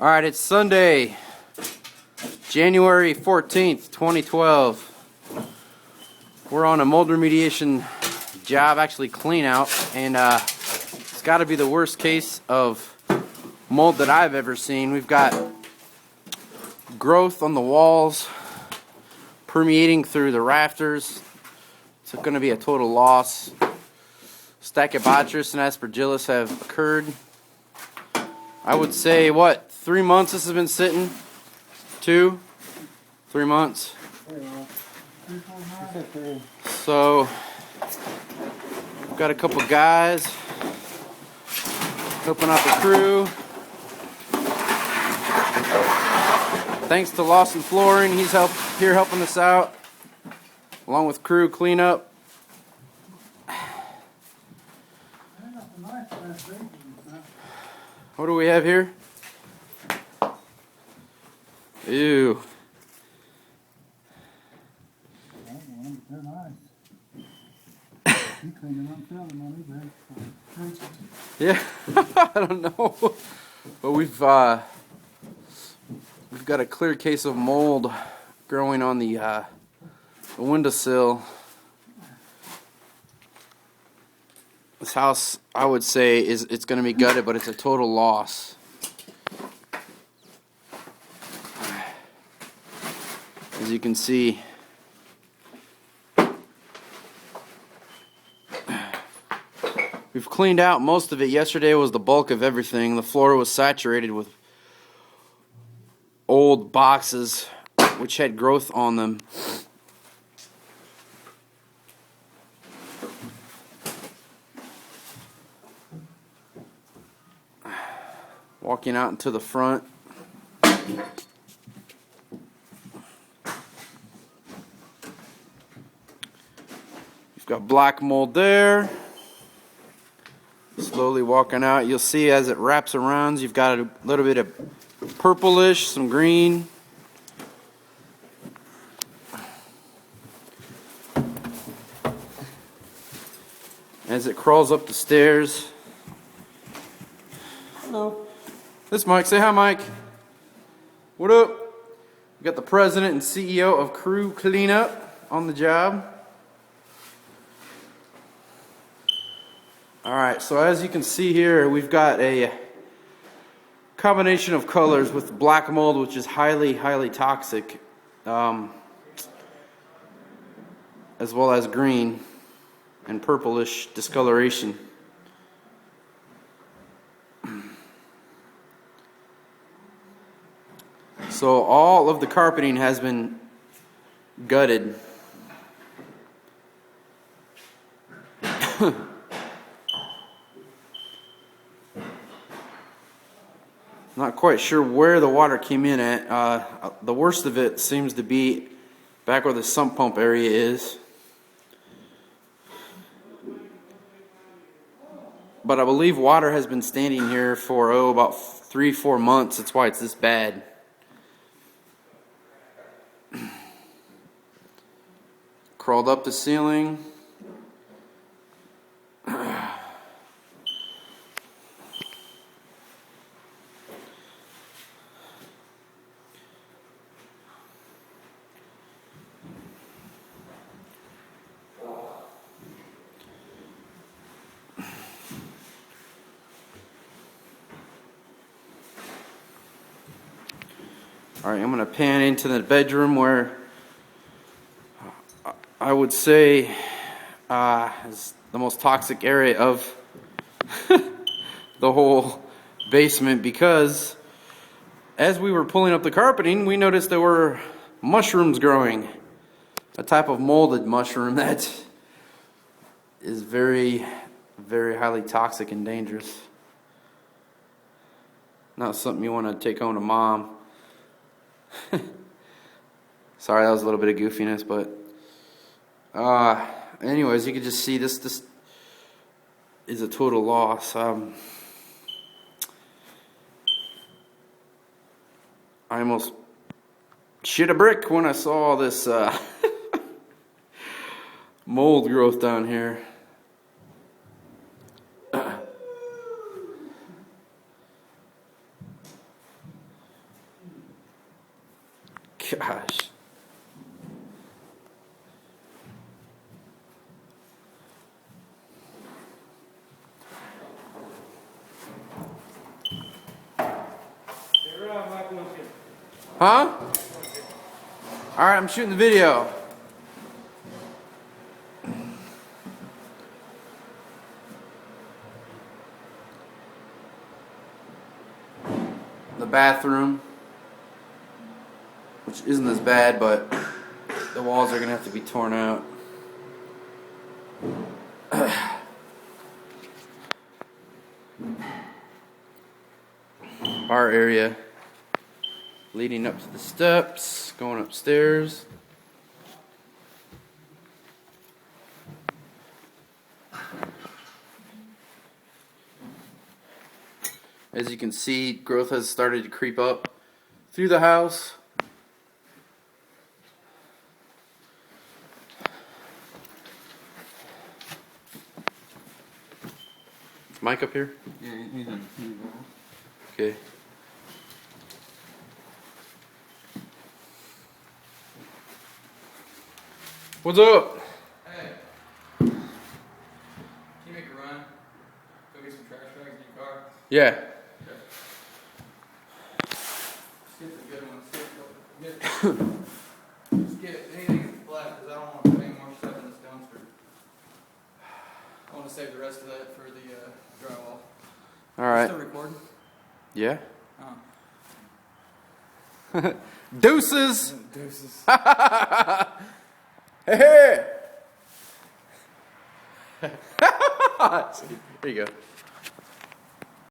Alright, it's Sunday, January 14th, 2012. We're on a mold remediation job, actually clean out, and it's got to be the worst case of mold that I've ever seen. We've got growth on the walls, permeating through the rafters. It's going to be a total loss. Stachybotrys and aspergillus have occurred. I would say, 3 months this has been sitting? 2? 3 months? So, we've got a couple guys helping out the crew. Thanks to Lawson Flooring, he's here helping us out, along with crew cleanup. What do we have here? Ew. Yeah, I don't know, but we've got a clear case of mold growing on the windowsill. This house, I would say, it's going to be gutted, but it's a total loss. As you can see, we've cleaned out most of it. Yesterday was the bulk of everything. The floor was saturated with old boxes which had growth on them. Walking out into the front. You've got black mold there. Slowly walking out. You'll see as it wraps around, you've got a little bit of purplish, some green. As it crawls up the stairs. Hello. This is Mike. Say hi, Mike. What up? We got the president and CEO of Crew Cleanup on the job. Alright, so as you can see here, we've got a combination of colors with black mold, which is highly toxic, as well as green and purplish discoloration. So all of the carpeting has been gutted. Not quite sure where the water came in at. The worst of it seems to be back where the sump pump area is. But I believe water has been standing here for about 3-4 months. That's why it's this bad. Crawled up the ceiling. Alright, I'm going to pan into the bedroom where I would say is the most toxic area of the whole basement, because as we were pulling up the carpeting, we noticed there were mushrooms growing. A type of molded mushroom that is very highly toxic and dangerous. Not something you want to take home to mom. Sorry, that was a little bit of goofiness, but anyways, you can just see this is a total loss. I almost shit a brick when I saw this mold growth down here. Gosh. Huh? Alright, I'm shooting the video. The bathroom, which isn't as bad, but the walls are gonna have to be torn out. Bar area leading up to the steps, going upstairs. As you can see, growth has started to creep up through the house. Is Mike up here? Yeah, he's in. Okay. What's up? Hey. Can you make a run? Go get some trash bags in your car? Yeah. Okay. Let's get the good ones. Just get anything that's black because I don't want to put any more stuff in this dumpster. I want to save the rest of that for the drywall. Alright. Still recording? Yeah. Oh. Deuces! Deuces. Hey, hey! There you go.